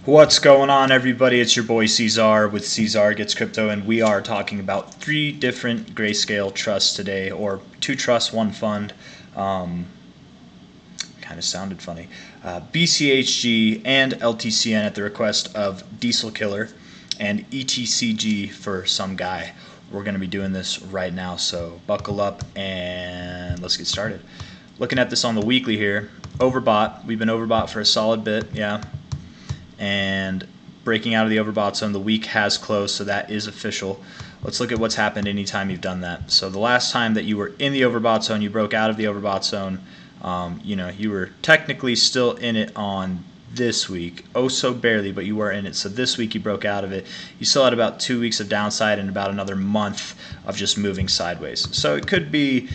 What's going on, everybody? It's your boy C-Zar with C-Zar Gets Crypto, and we are talking about 3 different Greyscale trusts today, or 2 trusts, 1 fund. Kind of sounded funny. Bchg and Ltcn at the request of Diesel Killer, and Etcg for some guy. We're going to be doing this right now, so buckle up and let's get started. Looking at this on the weekly here, overbought. We've been overbought for a solid bit, yeah. And breaking out of the overbought zone, the week has closed, so that is official. Let's look at what's happened anytime you've done that. So the last time that you were in the overbought zone, you broke out of the overbought zone, you were technically still in it on this week, oh so barely, but you were in it. So this week you broke out of it. You still had about 2 weeks of downside and about another month of just moving sideways. So it could be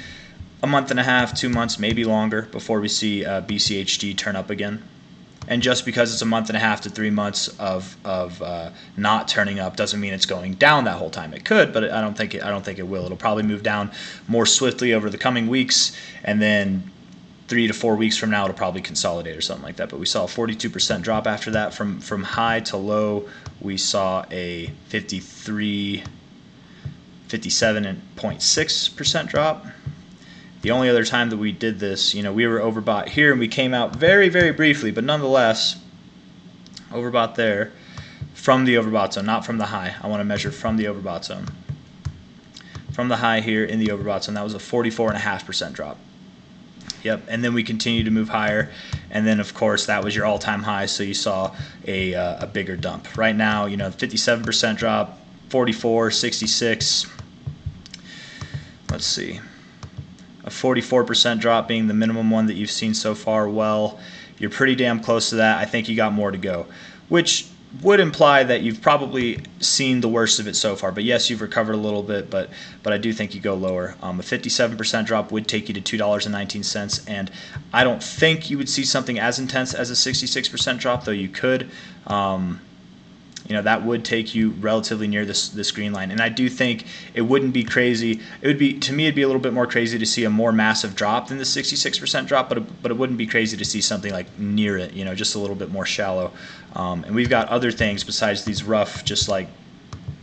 a month and a half, 2 months, maybe longer before we see Bchg turn up again. And just because it's a month and a half to 3 months of not turning up doesn't mean it's going down that whole time. It could, but I don't think it will. It'll probably move down more swiftly over the coming weeks, and then 3 to 4 weeks from now it'll probably consolidate or something like that. But we saw a 42% drop after that. From high to low, we saw a 57.6% drop. The only other time that we did this, we were overbought here and we came out very, very briefly, but nonetheless, overbought there from the overbought zone, not from the high. I want to measure from the overbought zone. From the high here in the overbought zone, that was a 44.5% drop. Yep, and then we continue to move higher, and then of course that was your all-time high, so you saw a bigger dump. Right now, 57% drop, 44, 66. Let's see. A 44% drop being the minimum one that you've seen so far. Well, you're pretty damn close to that. I think you got more to go, which would imply that you've probably seen the worst of it so far. But yes, you've recovered a little bit, but I do think you go lower. A 57% drop would take you to $2.19, and I don't think you would see something as intense as a 66% drop, though you could. That would take you relatively near this green line, and I do think it wouldn't be crazy. To me, it'd be a little bit more crazy to see a more massive drop than the 66% drop, but it wouldn't be crazy to see something like near it, just a little bit more shallow. And we've got other things besides these rough, just like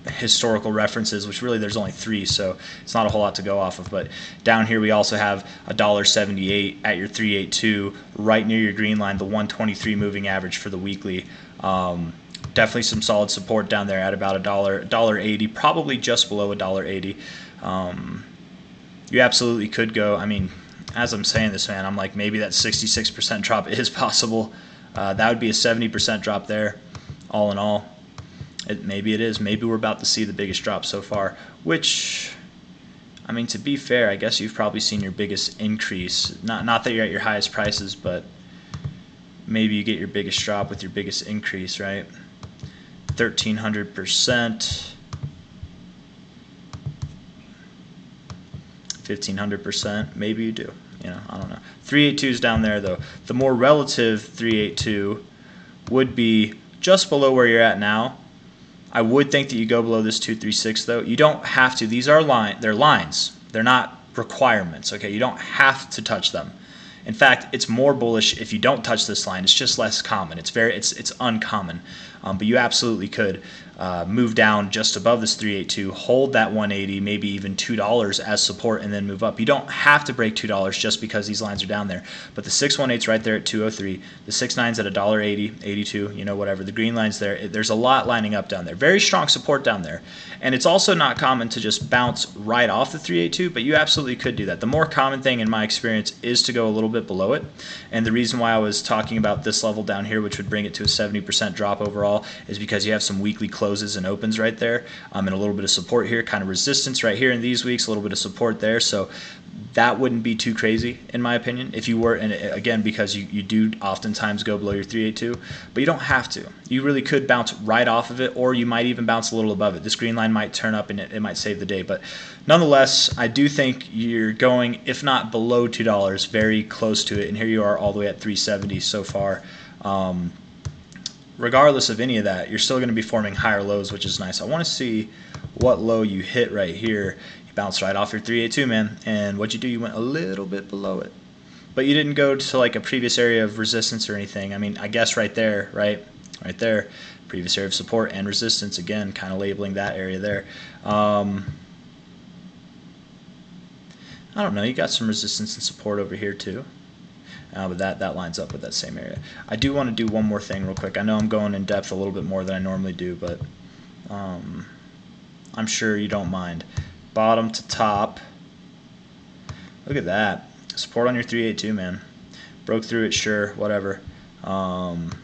historical references, which really there's only 3, so it's not a whole lot to go off of. But down here we also have $1.78 at your 382, right near your green line, the 123 moving average for the weekly. Definitely some solid support down there at about $1.80, probably just below $1.80. You absolutely could go. I mean, as I'm saying this, man, I'm like, maybe that 66% drop is possible. That would be a 70% drop there, all in all. Maybe it is. Maybe we're about to see the biggest drop so far, which, I mean, to be fair, I guess you've probably seen your biggest increase. Not that you're at your highest prices, but maybe you get your biggest drop with your biggest increase, right? 1,300%, 1,500%, maybe you do. I don't know. 382 is down there though. The more relative 382 would be just below where you're at now. I would think that you go below this 236 though. You don't have to. These are they're lines. They're not requirements. Okay, you don't have to touch them. In fact, it's more bullish if you don't touch this line. It's just less common. It's uncommon, but you absolutely could move down just above this 382, hold that 180, maybe even $2 as support, and then move up. You don't have to break $2 just because these lines are down there. But the 618's right there at 203, the 69's at $1.80, 82, whatever. The green line's there. There's a lot lining up down there. Very strong support down there, and it's also not common to just bounce right off the 382, but you absolutely could do that. The more common thing in my experience is to go a little bit below it, and the reason why I was talking about this level down here, which would bring it to a 70% drop overall, is because you have some weekly closes and opens right there, and a little bit of support here, kind of resistance right here in these weeks, a little bit of support there. So that wouldn't be too crazy in my opinion if you were, and again, because you do oftentimes go below your 382, but you don't have to. You really could bounce right off of it, or you might even bounce a little above it. This green line might turn up and it might save the day, but nonetheless, I do think you're going, if not below $2, very close to it, and here you are all the way at 370 so far. Regardless of any of that, you're still going to be forming higher lows, which is nice. I want to see what low you hit right here. You bounced right off your 382, man, and what'd you do? You went a little bit below it. But you didn't go to like a previous area of resistance or anything. I mean, I guess right there, right? right there. Previous area of support and resistance, again, kind of labeling that area there. I don't know, you got some resistance and support over here too. But that lines up with that same area. I do want to do one more thing real quick. I know I'm going in depth a little bit more than I normally do, but I'm sure you don't mind. Bottom to top. Look at that. Support on your 382, man. Broke through it, sure, whatever. Found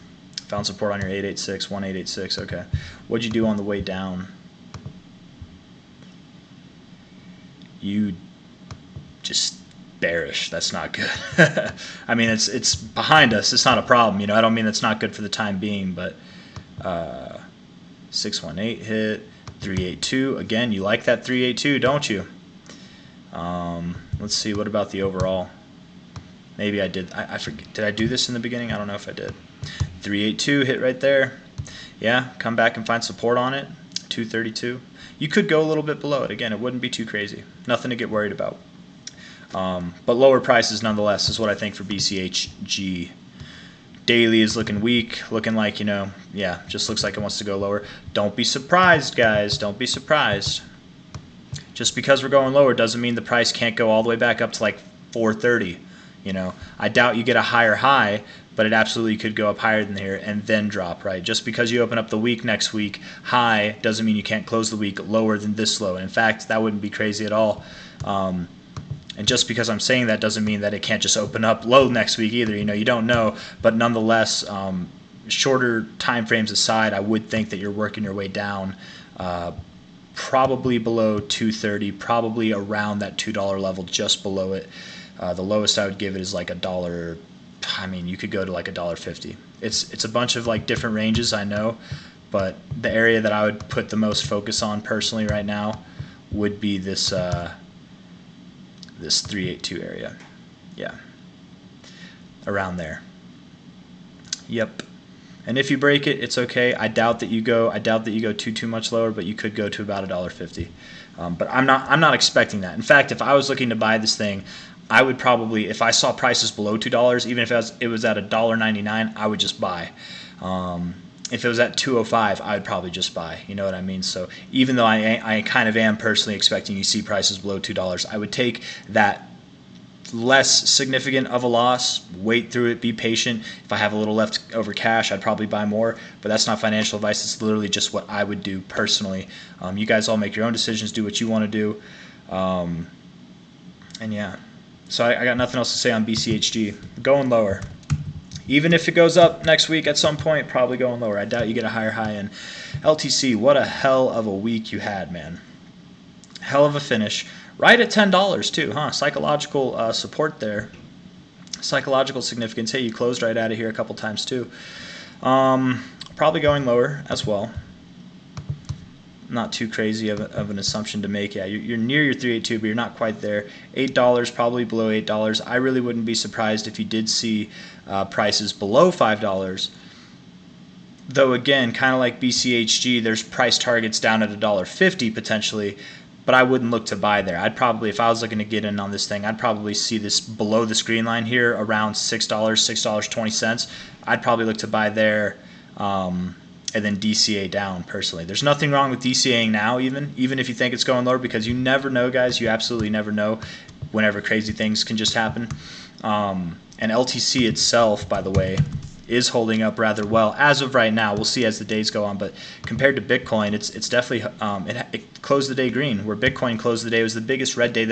support on your 886, 1886, okay. What'd you do on the way down? You just bearish. That's not good. I mean, it's behind us. It's not a problem. You know, I don't mean it's not good for the time being, but 618 hit, 382. Again, you like that 382, don't you? Let's see. What about the overall? Maybe I did. I forget. Did I do this in the beginning? I don't know if I did. 382 hit right there. Yeah, come back and find support on it. 232. You could go a little bit below it. Again, it wouldn't be too crazy. Nothing to get worried about. But lower prices nonetheless is what I think for Bchg. Daily is looking weak, looking like, you know, yeah, just looks like it wants to go lower. Don't be surprised, guys. Don't be surprised. Just because we're going lower doesn't mean the price can't go all the way back up to like 430. You know, I doubt you get a higher high, but it absolutely could go up higher than here and then drop, right? Just because you open up the week next week high doesn't mean you can't close the week lower than this low. And in fact, that wouldn't be crazy at all. And just because I'm saying that doesn't mean that it can't just open up low next week either. You know, you don't know. But nonetheless, shorter time frames aside, I would think that you're working your way down probably below 230, probably around that $2 level, just below it. The lowest I would give it is like $1. I mean, you could go to like $1.50. It's a bunch of like different ranges, I know, but the area that I would put the most focus on personally right now would be this this 382 area. Yeah, around there. Yep. And if you break it, it's okay. I doubt that you go too much lower, but you could go to about $1.50. But I'm not expecting that. In fact, if I was looking to buy this thing, I would probably, if I saw prices below $2, even if it was at $1.99, I would just buy. If it was at $2.05, I would probably just buy. You know what I mean? So even though I kind of am personally expecting you see prices below $2, I would take that less significant of a loss, wait through it, be patient. If I have a little left over cash, I'd probably buy more, but that's not financial advice. It's literally just what I would do personally. You guys all make your own decisions, do what you want to do. And yeah, so I got nothing else to say on Bchg. Going lower. Even if it goes up next week at some point, probably going lower. I doubt you get a higher high in LTC. What a hell of a week you had, man. Hell of a finish. Right at $10 too, huh? Psychological support there. Psychological significance. Hey, you closed right out of here a couple times too. Probably going lower as well. Not too crazy of an assumption to make. Yeah, you're near your 382, but you're not quite there. $8, probably below $8. I really wouldn't be surprised if you did see prices below $5. Though again, kind of like Bchg, there's price targets down at $1.50 potentially, but I wouldn't look to buy there. I'd probably, if I was looking to get in on this thing, I'd probably see this below the screen line here around $6, $6.20. I'd probably look to buy there. And then DCA down personally. There's nothing wrong with DCAing now, even if you think it's going lower, because you never know, guys. You absolutely never know whenever crazy things can just happen. And LTC itself, by the way, is holding up rather well as of right now. We'll see as the days go on, but compared to Bitcoin, it's definitely it closed the day green. Where Bitcoin closed the day, it was the biggest red day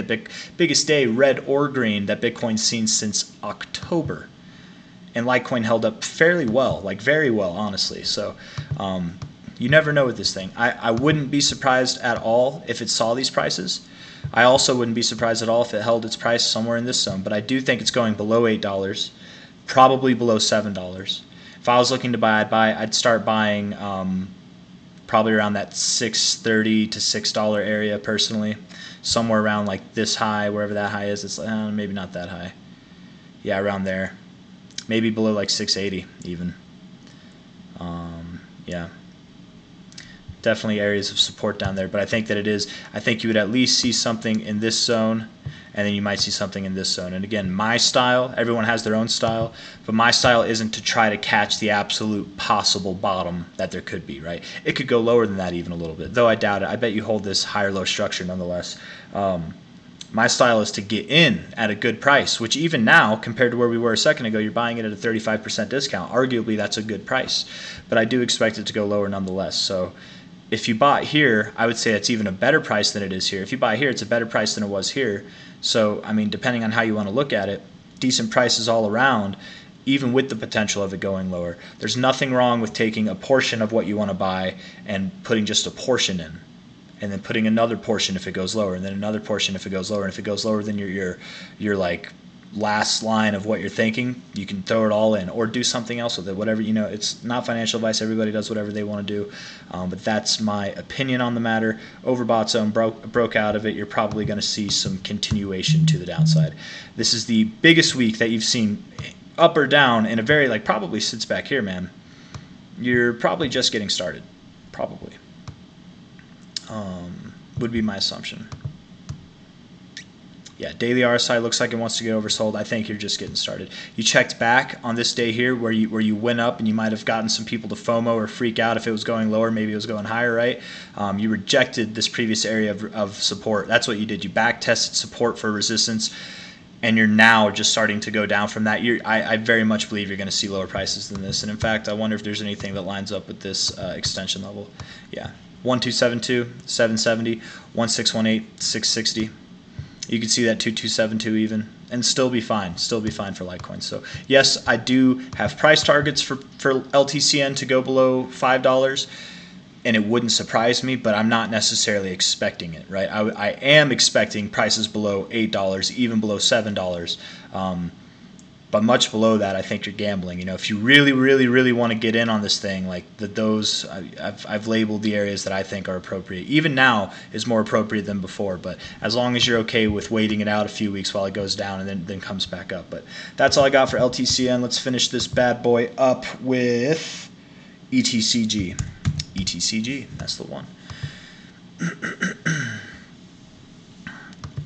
biggest day, red or green, that Bitcoin's seen since October. And Litecoin held up fairly well, like very well, honestly. So you never know with this thing. I wouldn't be surprised at all if it saw these prices. I also wouldn't be surprised at all if it held its price somewhere in this zone. But I do think it's going below $8, probably below $7. If I was looking to buy, I'd start buying probably around that $6.30 to $6 area personally. Somewhere around like this high, wherever that high is. It's maybe not that high. Yeah, around there. Maybe below like 680 even. Yeah, definitely areas of support down there. But I think that it is. I think you would at least see something in this zone, and then you might see something in this zone. And again, my style, everyone has their own style, but my style isn't to try to catch the absolute possible bottom that there could be, right? It could go lower than that even a little bit, though I doubt it. I bet you hold this higher low structure nonetheless. My style is to get in at a good price, which even now, compared to where we were a second ago, you're buying it at a 35% discount. Arguably, that's a good price. But I do expect it to go lower nonetheless. So if you bought here, I would say it's even a better price than it is here. If you buy here, it's a better price than it was here. So, I mean, depending on how you want to look at it, decent prices all around, even with the potential of it going lower. There's nothing wrong with taking a portion of what you want to buy and putting just a portion in, and then putting another portion if it goes lower, and then another portion if it goes lower. And if it goes lower than your like last line of what you're thinking, you can throw it all in or do something else with it. Whatever, you know, it's not financial advice. Everybody does whatever they want to do, but that's my opinion on the matter. Overbought zone broke out of it. You're probably going to see some continuation to the downside. This is the biggest week that you've seen up or down in a very, like, probably sits back here, man. You're probably just getting started, probably. Would be my assumption. Yeah, daily RSI looks like it wants to get oversold. I think you're just getting started. You checked back on this day here where you went up, and you might have gotten some people to FOMO or freak out if it was going lower, maybe it was going higher, right? You rejected this previous area of support. That's what you did. You back tested support for resistance, and you're now just starting to go down from that. I very much believe you're going to see lower prices than this. And in fact, I wonder if there's anything that lines up with this extension level. Yeah. 1272, 770, 1618, 660. You can see that 2272 even, and still be fine for Litecoin. So yes, I do have price targets for Ltcn to go below $5, and it wouldn't surprise me, but I'm not necessarily expecting it, right? I am expecting prices below $8, even below $7. But much below that, I think you're gambling. You know, if you really, really, really want to get in on this thing, like I've labeled the areas that I think are appropriate. Even now is more appropriate than before, but as long as you're okay with waiting it out a few weeks while it goes down and then comes back up. But that's all I got for Ltcn. Let's finish this bad boy up with Etcg. Etcg, that's the one.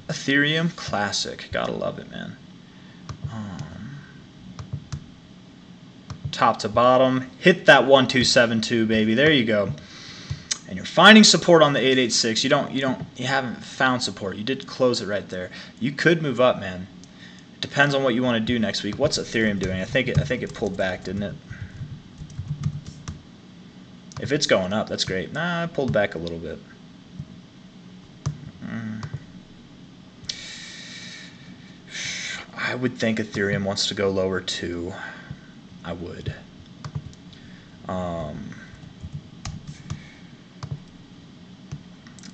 Ethereum Classic, gotta love it, man. Top to bottom, hit that 1272, baby. There you go. And you're finding support on the 886. You haven't found support. You did close it right there. You could move up, man. It depends on what you want to do next week. What's Ethereum doing? I think it pulled back, didn't it? If it's going up, that's great. Nah, it pulled back a little bit. I would think Ethereum wants to go lower too. I would.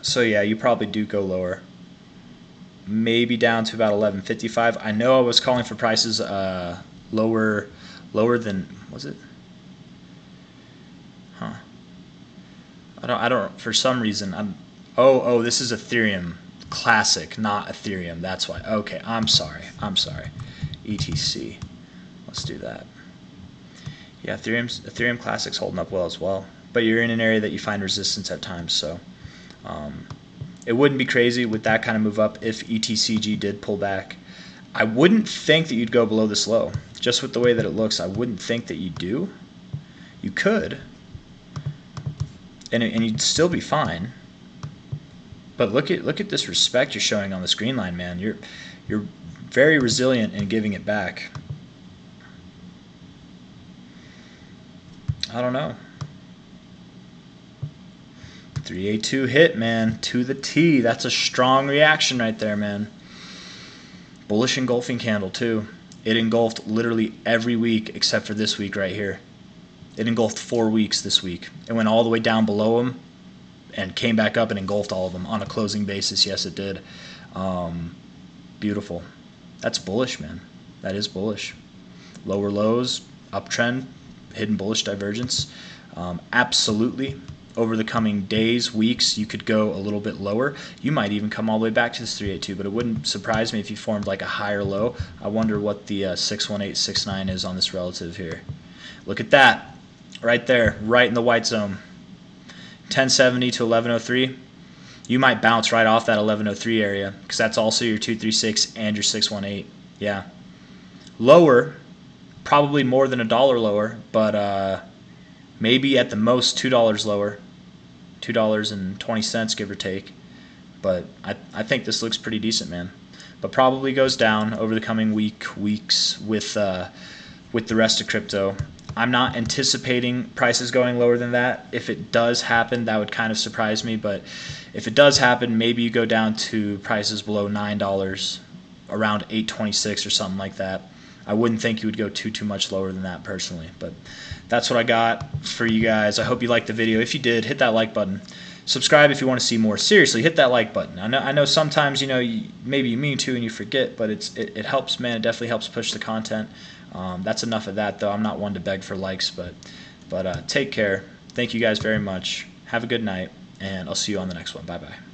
So yeah, you probably do go lower. Maybe down to about 1155. I know I was calling for prices lower than, was it? Huh. I don't for some reason oh, this is Ethereum Classic, not Ethereum. That's why. Okay, I'm sorry. ETC. Let's do that. Yeah, Ethereum Classic's holding up well as well. But you're in an area that you find resistance at times, so it wouldn't be crazy with that kind of move up if Etcg did pull back. I wouldn't think that you'd go below this low. Just with the way that it looks, I wouldn't think that you do. You could, and you'd still be fine. But look at this respect you're showing on the screen line, man. You're very resilient in giving it back. I don't know. 382 hit, man, to the T. That's a strong reaction right there, man. Bullish engulfing candle too. It engulfed literally every week except for this week right here. It engulfed 4 weeks this week. It went all the way down below them and came back up and engulfed all of them on a closing basis. Yes, it did. Beautiful. That's bullish, man. That is bullish. Lower lows, uptrend, hidden bullish divergence. Absolutely. Over the coming days, weeks, you could go a little bit lower. You might even come all the way back to this 382, but it wouldn't surprise me if you formed like a higher low. I wonder what the 61869 is on this relative here. Look at that. Right there, right in the white zone. 1070 to 1103. you might bounce right off that 1103 area because that's also your 236 and your 618. Yeah. Lower, probably more than $1 lower, but maybe at the most $2 lower, $2.20 give or take. But I think this looks pretty decent, man. But probably goes down over the coming weeks with the rest of crypto. I'm not anticipating prices going lower than that. If it does happen, that would kind of surprise me. But if it does happen, maybe you go down to prices below $9, around $8.26 or something like that. I wouldn't think you would go too much lower than that personally. But that's what I got for you guys. I hope you liked the video. If you did, hit that like button. Subscribe if you want to see more. Seriously, hit that like button. I know sometimes, maybe you mean to and you forget, but it helps, man. It definitely helps push the content. That's enough of that, though. I'm not one to beg for likes, but take care. Thank you guys very much. Have a good night, and I'll see you on the next one. Bye-bye.